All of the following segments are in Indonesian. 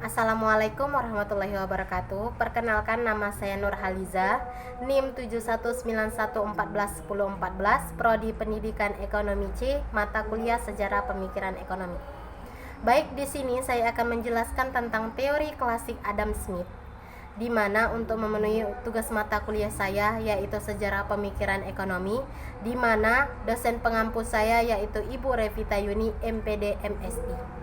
Assalamualaikum warahmatullahi wabarakatuh. Perkenalkan, nama saya Nur Haliza, NIM 7191141014, Prodi Pendidikan Ekonomi C, mata kuliah Sejarah Pemikiran Ekonomi. Baik, di sini saya akan menjelaskan tentang teori klasik Adam Smith, di mana untuk memenuhi tugas mata kuliah saya yaitu Sejarah Pemikiran Ekonomi, di mana dosen pengampu saya yaitu Ibu Revita Yuni, MPD MSI.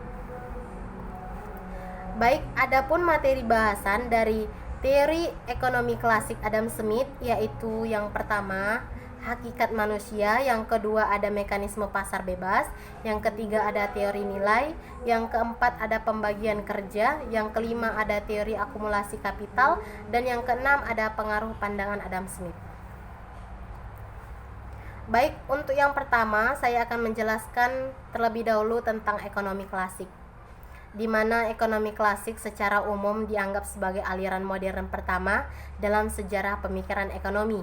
Baik, adapun materi bahasan dari teori ekonomi klasik Adam Smith yaitu yang pertama hakikat manusia, yang kedua ada mekanisme pasar bebas, yang ketiga ada teori nilai, yang keempat ada pembagian kerja, yang kelima ada teori akumulasi kapital, dan yang keenam ada pengaruh pandangan Adam Smith. Baik, untuk yang pertama saya akan menjelaskan terlebih dahulu tentang ekonomi klasik, di mana ekonomi klasik secara umum dianggap sebagai aliran modern pertama dalam sejarah pemikiran ekonomi,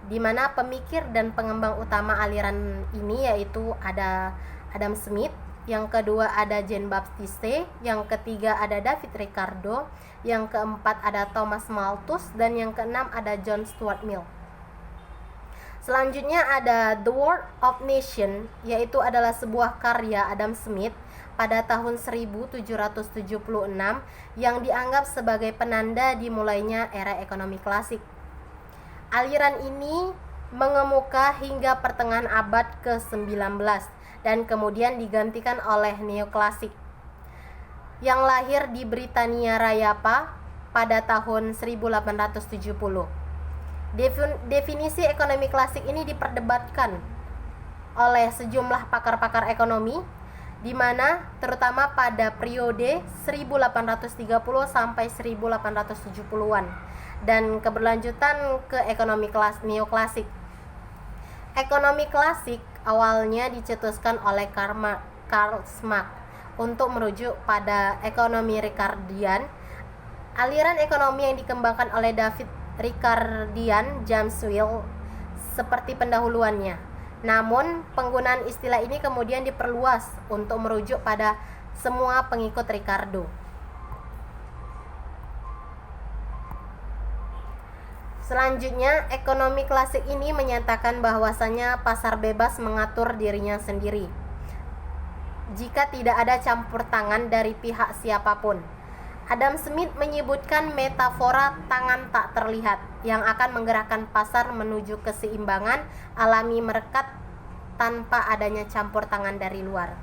di mana pemikir dan pengembang utama aliran ini yaitu ada Adam Smith, yang kedua ada Jean Baptiste, yang ketiga ada David Ricardo, yang keempat ada Thomas Malthus, dan yang keenam ada John Stuart Mill. Selanjutnya ada The World of Nations, yaitu adalah sebuah karya Adam Smith pada tahun 1776 yang dianggap sebagai penanda dimulainya era ekonomi klasik. Aliran ini mengemuka hingga pertengahan abad ke-19 dan kemudian digantikan oleh neoklasik yang lahir di Britania Raya pada tahun 1870. Definisi ekonomi klasik ini diperdebatkan oleh sejumlah pakar-pakar ekonomi, di mana terutama pada periode 1830 sampai 1870-an dan keberlanjutan ke ekonomi neoklasik. Ekonomi klasik awalnya dicetuskan oleh Karl Marx untuk merujuk pada ekonomi Ricardian, aliran ekonomi yang dikembangkan oleh David Ricardian James Mill seperti pendahuluannya. Namun, penggunaan istilah ini kemudian diperluas untuk merujuk pada semua pengikut Ricardo. Selanjutnya, ekonomi klasik ini menyatakan bahwasanya pasar bebas mengatur dirinya sendiri jika tidak ada campur tangan dari pihak siapapun. Adam Smith menyebutkan metafora tangan tak terlihat yang akan menggerakkan pasar menuju keseimbangan alami merekat tanpa adanya campur tangan dari luar.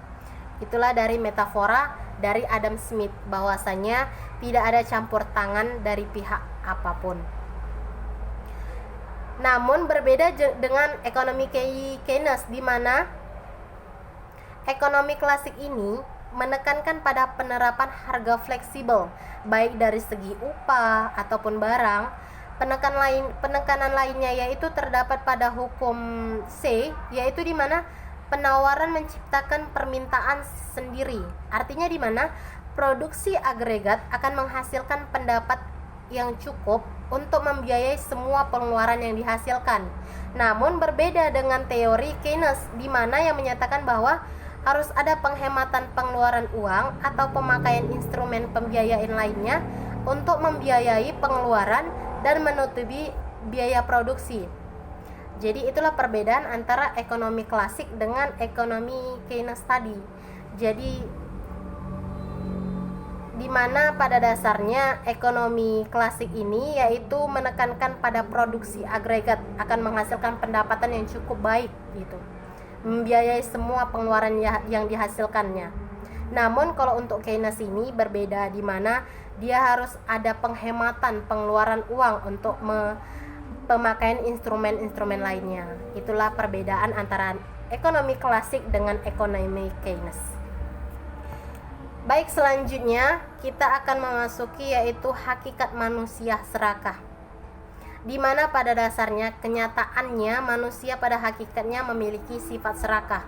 Itulah dari metafora dari Adam Smith, bahwasanya tidak ada campur tangan dari pihak apapun. Namun berbeda dengan ekonomi Keynes, di mana ekonomi klasik ini menekankan pada penerapan harga fleksibel baik dari segi upah ataupun barang. Penekanan lainnya yaitu terdapat pada hukum C, yaitu di mana penawaran menciptakan permintaan sendiri. Artinya di mana produksi agregat akan menghasilkan pendapat yang cukup untuk membiayai semua pengeluaran yang dihasilkan. Namun berbeda dengan teori Keynes, di mana yang menyatakan bahwa harus ada penghematan pengeluaran uang atau pemakaian instrumen pembiayaan lainnya untuk membiayai pengeluaran dan menutupi biaya produksi. Jadi itulah perbedaan antara ekonomi klasik dengan ekonomi Keynes tadi. Jadi di mana pada dasarnya ekonomi klasik ini yaitu menekankan pada produksi agregat akan menghasilkan pendapatan yang cukup baik gitu, membiayai semua pengeluaran yang dihasilkannya. Namun kalau untuk Keynes ini berbeda, di mana dia harus ada penghematan pengeluaran uang untuk pemakaian instrumen-instrumen lainnya. Itulah perbedaan antara ekonomi klasik dengan ekonomi Keynes. Baik, selanjutnya kita akan memasuki yaitu hakikat manusia serakah, di mana pada dasarnya kenyataannya manusia pada hakikatnya memiliki sifat serakah.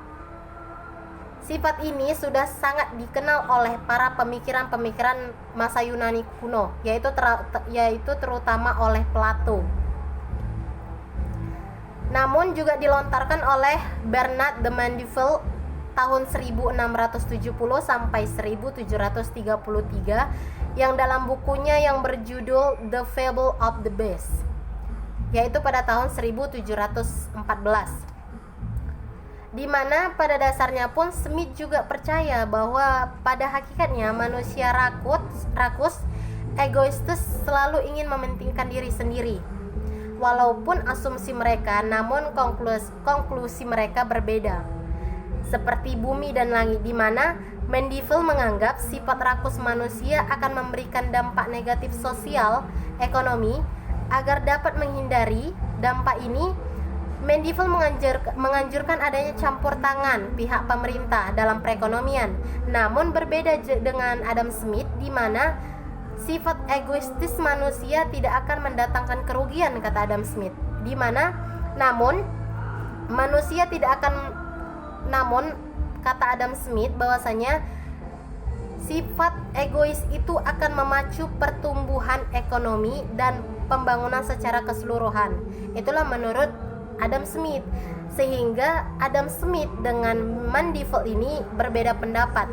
Sifat ini sudah sangat dikenal oleh para pemikiran-pemikiran masa Yunani kuno, yaitu terutama oleh Plato. Namun juga dilontarkan oleh Bernard de Mandeville tahun 1670 sampai 1733 yang dalam bukunya yang berjudul The Fable of the Beast, yaitu pada tahun 1714. Di mana pada dasarnya pun Smith juga percaya bahwa pada hakikatnya manusia rakus, egoistis, selalu ingin mementingkan diri sendiri. Walaupun asumsi mereka, namun konklusi mereka berbeda. Seperti bumi dan langit, di mana Mandeville menganggap sifat rakus manusia akan memberikan dampak negatif sosial, ekonomi. Agar dapat menghindari dampak ini, Mandeville menganjurkan adanya campur tangan pihak pemerintah dalam perekonomian. Namun berbeda dengan Adam Smith, di mana sifat egoistis manusia tidak akan mendatangkan kerugian, kata Adam Smith. Di mana namun kata Adam Smith bahwasanya sifat egois itu akan memacu pertumbuhan ekonomi dan pembangunan secara keseluruhan. Itulah menurut Adam Smith. Sehingga Adam Smith dengan Mandeville ini berbeda pendapat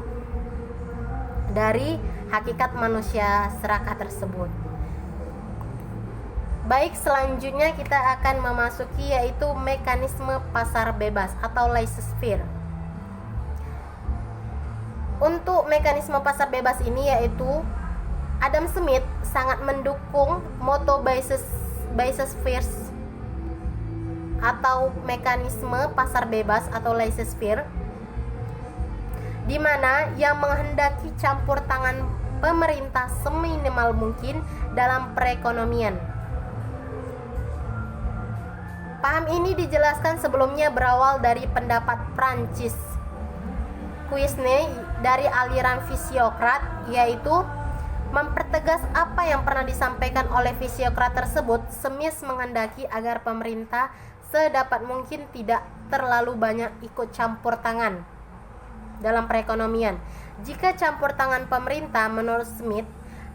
dari hakikat manusia serakah tersebut. Baik, selanjutnya kita akan memasuki yaitu mekanisme pasar bebas atau laissez-faire. Untuk mekanisme pasar bebas ini yaitu Adam Smith sangat mendukung moto laissez-faire atau mekanisme pasar bebas atau laissez-faire, di mana yang menghendaki campur tangan pemerintah seminimal mungkin dalam perekonomian. Paham ini dijelaskan sebelumnya berawal dari pendapat Francis Quesnay dari aliran fisiokrat, yaitu mempertegas apa yang pernah disampaikan oleh fisiokrat tersebut. Smith menghendaki agar pemerintah sedapat mungkin tidak terlalu banyak ikut campur tangan dalam perekonomian. Jika campur tangan pemerintah, menurut Smith,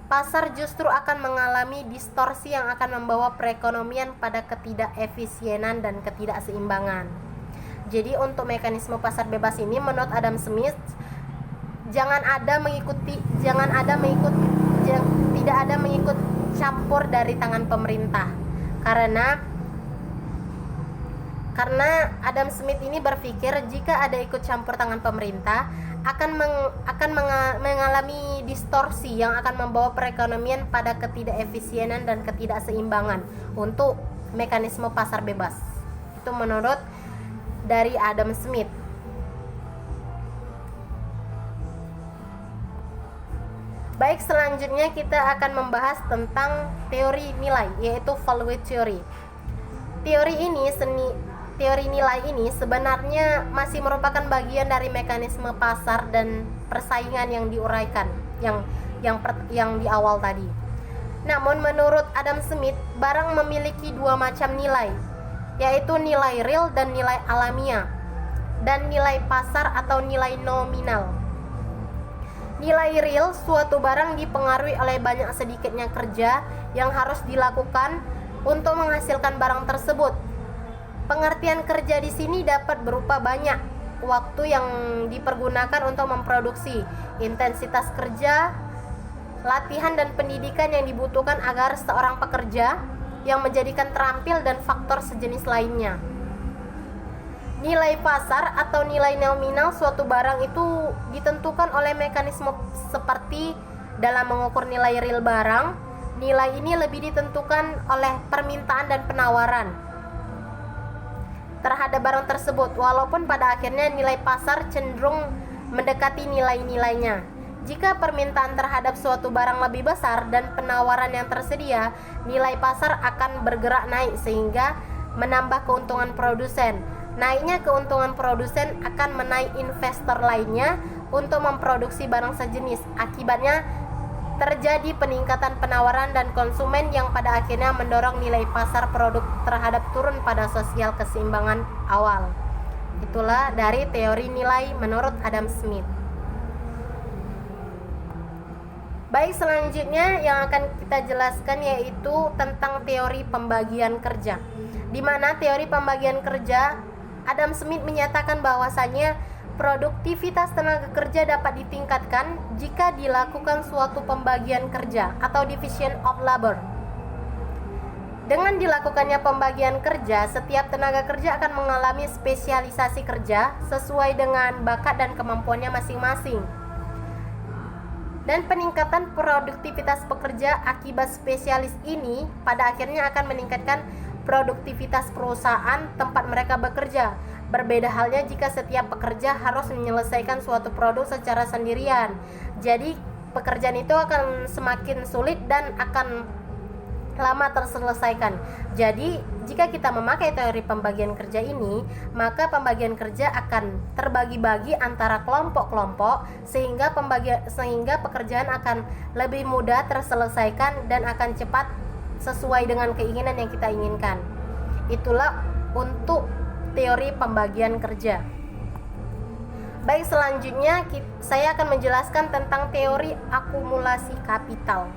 pasar justru akan mengalami distorsi yang akan membawa perekonomian pada ketidakefisienan dan ketidakseimbangan. Jadi untuk mekanisme pasar bebas ini menurut Adam Smith tidak ada mengikut campur dari tangan pemerintah. Karena Adam Smith ini berpikir jika ada ikut campur tangan pemerintah akan mengalami distorsi yang akan membawa perekonomian pada ketidakefisienan dan ketidakseimbangan untuk mekanisme pasar bebas. Itu menurut dari Adam Smith. Baik, selanjutnya kita akan membahas tentang teori nilai, yaitu value theory. Teori nilai ini sebenarnya masih merupakan bagian dari mekanisme pasar dan persaingan yang diuraikan yang di awal tadi. Namun menurut Adam Smith, barang memiliki dua macam nilai, yaitu nilai real dan nilai alamiah, dan nilai pasar atau nilai nominal. Nilai real, suatu barang dipengaruhi oleh banyak sedikitnya kerja yang harus dilakukan untuk menghasilkan barang tersebut. Pengertian kerja di sini dapat berupa banyak waktu yang dipergunakan untuk memproduksi, intensitas kerja, latihan dan pendidikan yang dibutuhkan agar seorang pekerja yang menjadikan terampil, dan faktor sejenis lainnya. Nilai pasar atau nilai nominal suatu barang itu ditentukan oleh mekanisme seperti dalam mengukur nilai real barang. Nilai ini lebih ditentukan oleh permintaan dan penawaran terhadap barang tersebut, walaupun pada akhirnya nilai pasar cenderung mendekati nilai-nilainya. Jika permintaan terhadap suatu barang lebih besar dan penawaran yang tersedia, nilai pasar akan bergerak naik sehingga menambah keuntungan produsen. Naiknya keuntungan produsen akan menaik investor lainnya untuk memproduksi barang sejenis. Akibatnya terjadi peningkatan penawaran dan konsumen yang pada akhirnya mendorong nilai pasar produk terhadap turun pada sosial keseimbangan awal. Itulah dari teori nilai menurut Adam Smith. Baik, selanjutnya yang akan kita jelaskan yaitu tentang teori pembagian kerja. Di mana teori pembagian kerja, Adam Smith menyatakan bahwasannya Produktivitas tenaga kerja dapat ditingkatkan jika dilakukan suatu pembagian kerja atau division of labor. Dengan dilakukannya pembagian kerja, setiap tenaga kerja akan mengalami spesialisasi kerja sesuai dengan bakat dan kemampuannya masing-masing. Dan peningkatan produktivitas pekerja akibat spesialis ini pada akhirnya akan meningkatkan produktivitas perusahaan tempat mereka bekerja. Berbeda halnya jika setiap pekerja harus menyelesaikan suatu produk secara sendirian. Jadi pekerjaan itu akan semakin sulit dan akan lama terselesaikan. Jadi jika kita memakai teori pembagian kerja ini, maka pembagian kerja akan terbagi-bagi antara kelompok-kelompok sehingga pekerjaan akan lebih mudah terselesaikan dan akan cepat sesuai dengan keinginan yang kita inginkan. Itulah untuk teori pembagian kerja. Baik, selanjutnya saya akan menjelaskan tentang teori akumulasi kapital.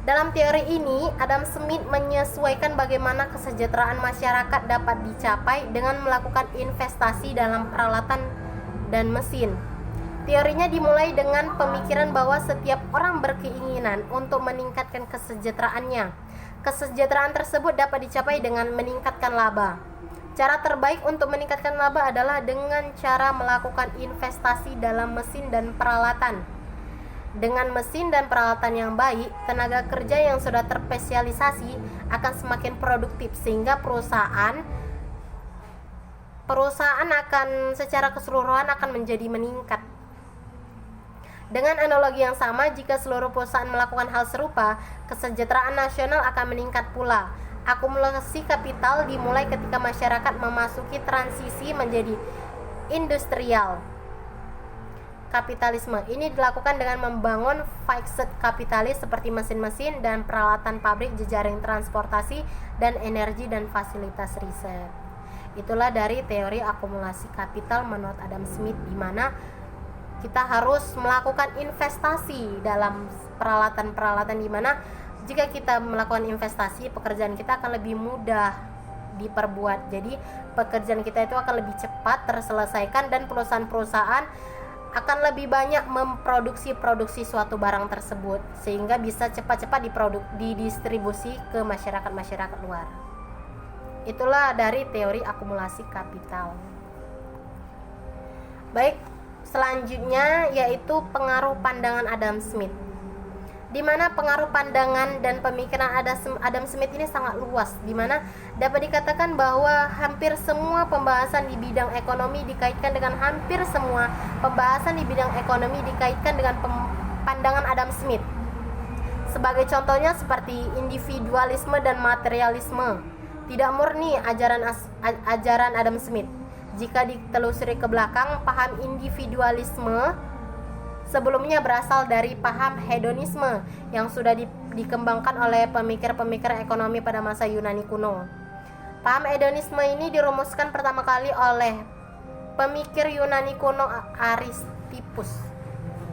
Dalam teori ini, Adam Smith menyesuaikan bagaimana kesejahteraan masyarakat dapat dicapai dengan melakukan investasi dalam peralatan dan mesin. Teorinya dimulai dengan pemikiran bahwa setiap orang berkeinginan untuk meningkatkan kesejahteraannya. Kesejahteraan tersebut dapat dicapai dengan meningkatkan laba. Cara terbaik untuk meningkatkan laba adalah dengan cara melakukan investasi dalam mesin dan peralatan. Dengan mesin dan peralatan yang baik, tenaga kerja yang sudah terspesialisasi akan semakin produktif sehingga perusahaan akan secara keseluruhan akan menjadi meningkat. Dengan analogi yang sama, jika seluruh perusahaan melakukan hal serupa, kesejahteraan nasional akan meningkat pula. Akumulasi kapital dimulai ketika masyarakat memasuki transisi menjadi industrial kapitalisme. Ini dilakukan dengan membangun fixed kapitalis seperti mesin-mesin dan peralatan pabrik, jejaring transportasi, dan energi dan fasilitas riset. Itulah dari teori akumulasi kapital menurut Adam Smith, di mana kita harus melakukan investasi dalam peralatan-peralatan, di mana jika kita melakukan investasi, pekerjaan kita akan lebih mudah diperbuat. Jadi pekerjaan kita itu akan lebih cepat terselesaikan dan perusahaan-perusahaan akan lebih banyak memproduksi suatu barang tersebut sehingga bisa cepat-cepat didistribusi ke masyarakat luar. Itulah dari teori akumulasi kapital. Baik, selanjutnya yaitu pengaruh pandangan Adam Smith, di mana pengaruh pandangan dan pemikiran Adam Smith ini sangat luas, di mana dapat dikatakan bahwa hampir semua pembahasan di bidang ekonomi dikaitkan dengan pandangan Adam Smith. Sebagai contohnya seperti individualisme dan materialisme, tidak murni ajaran Adam Smith. Jika ditelusuri ke belakang, paham individualisme sebelumnya berasal dari paham hedonisme yang sudah dikembangkan oleh pemikir-pemikir ekonomi pada masa Yunani kuno. Paham hedonisme ini dirumuskan pertama kali oleh pemikir Yunani kuno Aristippus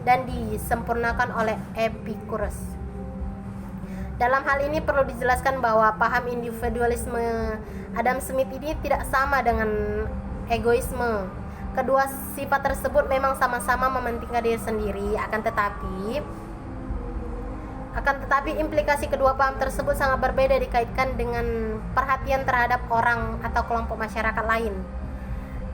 dan disempurnakan oleh Epicurus. Dalam hal ini perlu dijelaskan bahwa paham individualisme Adam Smith ini tidak sama dengan egoisme. Kedua sifat tersebut memang sama-sama mementingkan diri sendiri, akan tetapi implikasi kedua paham tersebut sangat berbeda dikaitkan dengan perhatian terhadap orang atau kelompok masyarakat lain.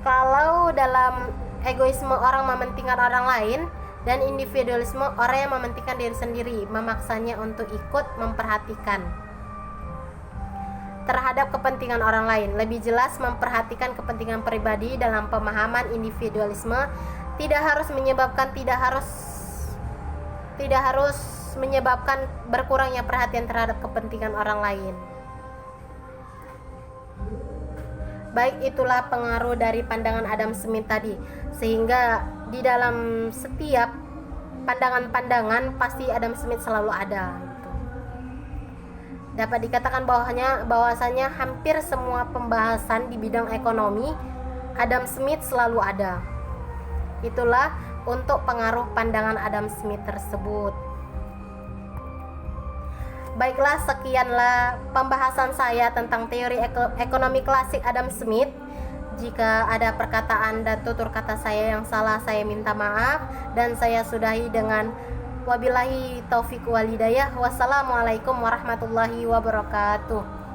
Kalau dalam egoisme orang mementingkan orang lain, dan individualisme orang yang mementingkan diri sendiri, memaksanya untuk ikut memperhatikan terhadap kepentingan orang lain. Lebih jelas, memperhatikan kepentingan pribadi dalam pemahaman individualisme tidak harus menyebabkan berkurangnya perhatian terhadap kepentingan orang lain. Baik, itulah pengaruh dari pandangan Adam Smith tadi, sehingga di dalam setiap pandangan-pandangan pasti Adam Smith selalu ada. Dapat dikatakan bahwasanya hampir semua pembahasan di bidang ekonomi Adam Smith selalu ada. Itulah untuk pengaruh pandangan Adam Smith tersebut. Baiklah, sekianlah pembahasan saya tentang teori ekonomi klasik Adam Smith. Jika ada perkataan dan tutur kata saya yang salah, saya minta maaf, dan saya sudahi dengan wabillahi taufik walhidayah. Wassalamualaikum warahmatullahi wabarakatuh.